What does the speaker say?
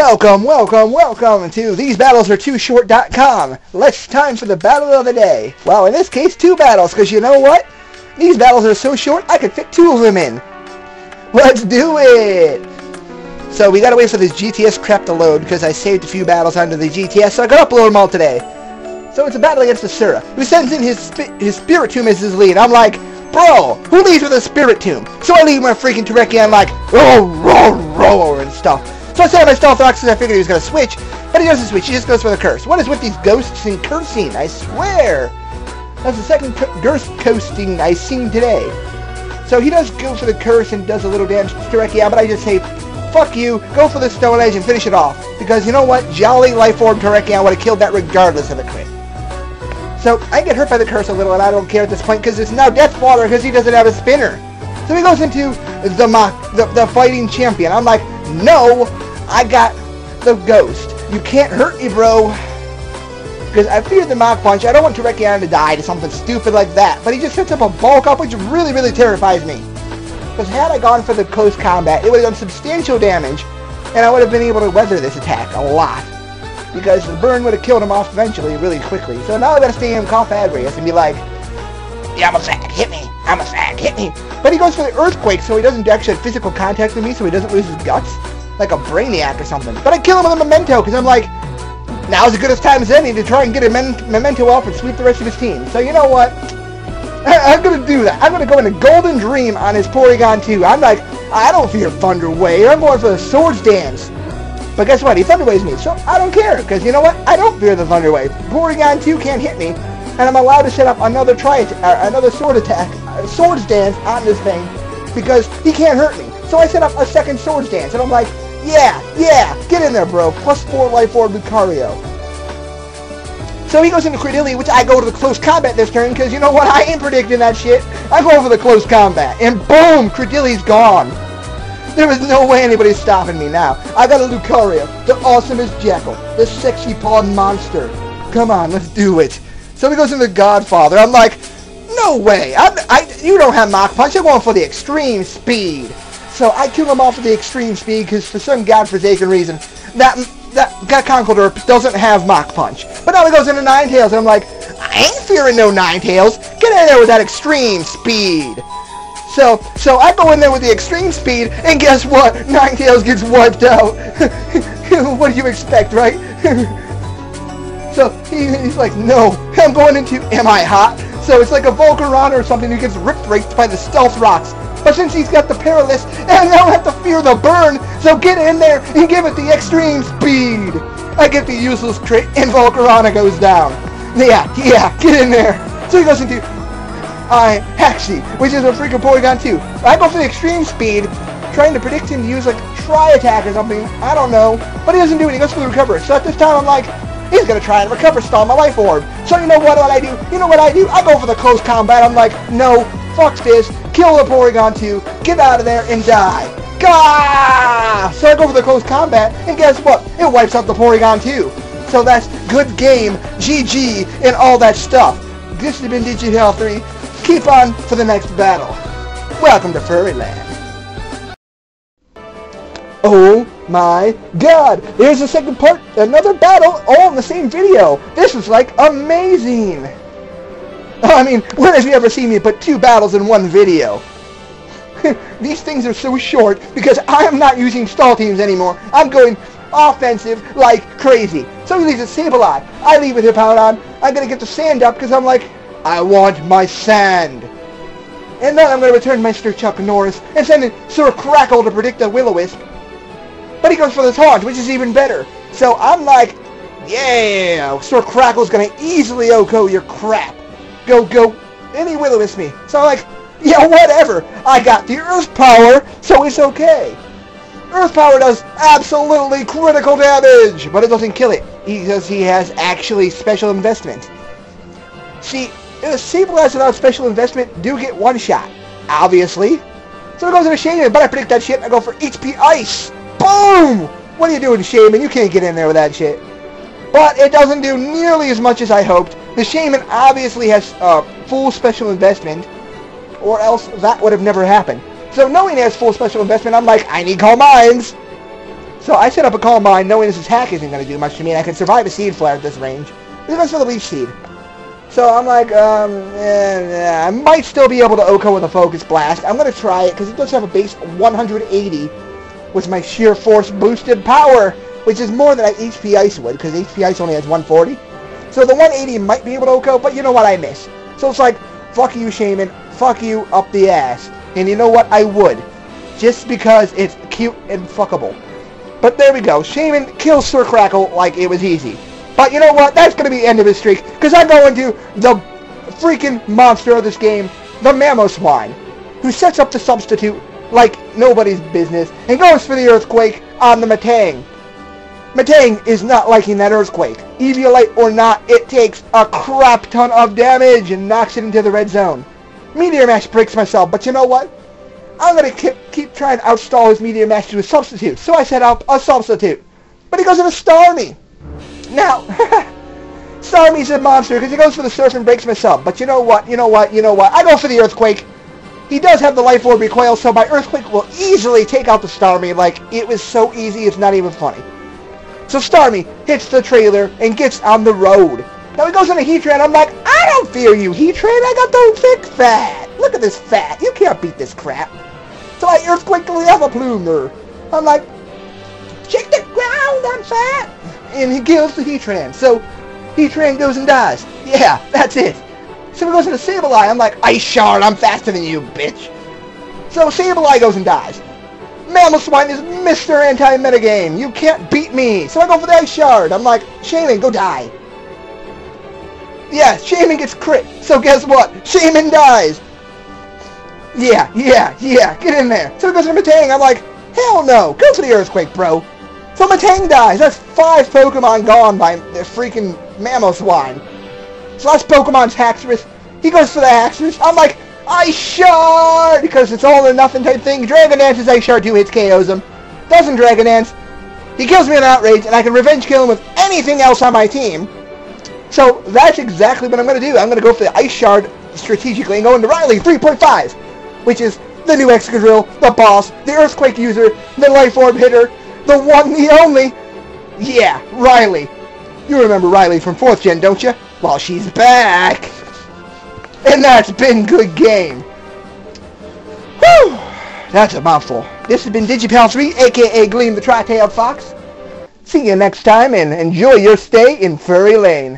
Welcome to TheseBattlesAreTooShort.com. Let's time for the battle of the day. Well, in this case, 2 battles, because you know what? These battles are so short, I could fit 2 of them in. Let's do it! So we gotta wait for this GTS crap to load, because I saved a few battles under the GTS, so I gotta upload them all today. So it's a battle against the sooooo, who sends in his Spirit Tomb as his lead. I'm like, bro, who leads with a Spirit Tomb? So I lead my freaking Terekian like, roar, and stuff. So I set up my Stealth Rocks because I figured he was going to switch, but he doesn't switch, he just goes for the curse. What is with these ghosts and cursing? I swear! That's the second ghost coasting I've seen today. So he does go for the curse and does a little damage to Terekian, but I just say, fuck you, go for the Stone Edge and finish it off. Because you know what? Jolly Life Orb Terekian would have killed that regardless of a crit. So I get hurt by the curse a little, and I don't care at this point because it's now Death Water because he doesn't have a spinner. So he goes into the fighting champion. I'm like, no, I got the ghost. You can't hurt me, bro. Because I fear the Mach Punch. I don't want Terekian to die to something stupid like that. But he just sets up a bulk up, which really, really terrifies me. Because had I gone for the close combat, it would have done substantial damage, and I would have been able to weather this attack a lot. Because the burn would have killed him off eventually, really quickly. So now I gotta stay in Confagrius and be like, yeah, I'm a sack, hit me. I'm a sack, hit me. But he goes for the Earthquake, so he doesn't actually have physical contact with me, so he doesn't lose his guts. Like a Brainiac or something. But I kill him with a Memento, because I'm like, now's as good a time as any to try and get a Memento off and sweep the rest of his team. So you know what? I'm gonna do that. I'm gonna go into Golden Dream on his Porygon 2. I'm like, I don't fear Thunder Wave. I'm going for the Swords Dance. But guess what? He Thunder Waves me, so I don't care, because you know what? I don't fear the Thunder Wave. Porygon 2 can't hit me, and I'm allowed to set up another another sword attack, Swords Dance on this thing, because he can't hurt me. So I set up a second Swords Dance, and I'm like, yeah, get in there, bro. +4 Life Orb Lucario. So he goes into Credilli, which I go to the close combat this turn, because you know what? I ain't predicting that shit. I go over the close combat, and boom, Credilli's gone. There is no way anybody's stopping me now. I got a Lucario, the awesomest Jackal, the sexy pawed monster. Come on, let's do it. So he goes into Godfather. I'm like, no way. You don't have Mach Punch. I'm going for the extreme speed. So I kill him off with the extreme speed because for some godforsaken reason, that Conkeldurr doesn't have Mach Punch. But now he goes into Ninetales, and I'm like, I ain't fearing no Ninetales. Get in there with that extreme speed. So I go in there with the extreme speed, and guess what? Ninetales gets wiped out. What do you expect, right? So he's like, no, I'm going into Am I Hot? So it's like a Volcarona or something who gets rip-raced by the Stealth Rocks. But since he's got the Perilous, and I don't have to fear the burn, so get in there and give it the extreme speed. I get the useless crit, and Volcarona goes down. Yeah, get in there. So he goes into Haxi, which is a freaking Porygon 2. I go for the extreme speed, trying to predict him to use like Tri-Attack or something. I don't know. But he doesn't do it. He goes for the Recover. So at this time I'm like, he's going to try and Recover Stall my Life Orb. So you know what I do? I go for the close combat. I'm like, no, fuck this. Kill the Porygon 2. Get out of there and die. Gah! So I go for the close combat, and guess what? It wipes out the Porygon 2. So that's good game, GG, and all that stuff. This has been Digital 3. Keep on for the next battle. Welcome to Furryland. Oh my god! There's a second part, another battle, all in the same video. This is like amazing. I mean, when have you ever seen me put 2 battles in one video? These things are so short because I am not using stall teams anymore. I'm going offensive like crazy. So he leaves a Sableye. I leave with Hippowdon. I'm going to get the sand up because I'm like, I want my sand. And then I'm going to return Mr. Chuck Norris and send in Sir Crackle to predict a Will-O-Wisp. But he goes for the Taunt, which is even better. So I'm like, yeah, Sir Crackle's going to easily OHKO your crap. Go, and he Will-O-Wisp me. So I'm like, yeah, whatever. I got the Earth Power, so it's okay. Earth Power does absolutely critical damage, but it doesn't kill it because he has actually special investment. See, Sableyes without special investment do get one shot, obviously. So it goes into Shaman, but I predict that shit. I go for HP Ice. Boom! What are you doing, Shaman? You can't get in there with that shit. But it doesn't do nearly as much as I hoped. The Shaman obviously has full special investment, or else that would have never happened. So knowing he has full special investment, I'm like, I need Calm Minds. So I set up a Calm Mind knowing this attack isn't going to do much to me, and I can survive a Seed Flare at this range. This goes for the Leaf Seed. So I'm like, I might still be able to OHKO with a Focus Blast. I'm going to try it, because it does have a base 180 with my Sheer Force boosted power, which is more than HP Ice would, because HP Ice only has 140. So the 180 might be able to OHKO, but you know what, I miss. So it's like, fuck you, Shaman, fuck you up the ass. And you know what, I would. Just because it's cute and fuckable. But there we go, Shaman kills Sir Crackle like it was easy. But you know what? That's going to be the end of his streak, because I go into the freaking monster of this game, the Mamoswine, who sets up the substitute like nobody's business, and goes for the Earthquake on the Metang. Metang is not liking that Earthquake. Eviolite or not, it takes a crap ton of damage and knocks it into the red zone. Meteor Mash breaks myself, but you know what? I'm going to keep trying to outstall his Meteor Mash to a substitute, so I set up a substitute. But he goes into Starmie. Now, Starmie's a monster because he goes for the Surf and breaks my sub. But you know what? I go for the Earthquake. He does have the Life Orb recoil, so my Earthquake will easily take out the Starmie. Like, it was so easy, it's not even funny. So Starmie hits the trailer and gets on the road. Now he goes into Heatran. I'm like, I don't fear you, Heatran. I got the thick fat. Look at this fat. You can't beat this crap. So I Earthquake the Lava Plumer. I'm like, shake the ground, I'm fat. And he kills the Heatran. So Heatran goes and dies. Yeah, that's it. So he goes into Sableye. I'm like, Ice Shard, I'm faster than you, bitch. So Sableye goes and dies. Mamoswine is Mr. Anti-Metagame. You can't beat me. So I go for the Ice Shard. I'm like, Shaman, go die. Yeah, Shaman gets crit. So guess what? Shaman dies. Yeah. Get in there. So he goes into Metang. I'm like, hell no. Go for the Earthquake, bro. So Metang dies. That's 5 Pokemon gone by the freaking Mamoswine. So last Pokemon's Haxorus. He goes for the Haxorus. I'm like, Ice Shard! Because it's all or nothing type thing. Dragon Dance's Ice Shard 2 hits, KOs him. Doesn't Dragon Dance. He kills me in Outrage, and I can revenge kill him with anything else on my team. So that's exactly what I'm going to do. I'm going to go for the Ice Shard strategically and go into Riley 3.5, which is the new Excadrill, the boss, the Earthquake user, the Life Orb hitter, the one, the only. Yeah, Riley. You remember Riley from 4th Gen, don't you? Well, she's back. And that's been good game. Whew. That's a mouthful. This has been Digipal3, a.k.a. Gleam the Tri-Tailed Fox. See you next time, and enjoy your stay in Furry Lane.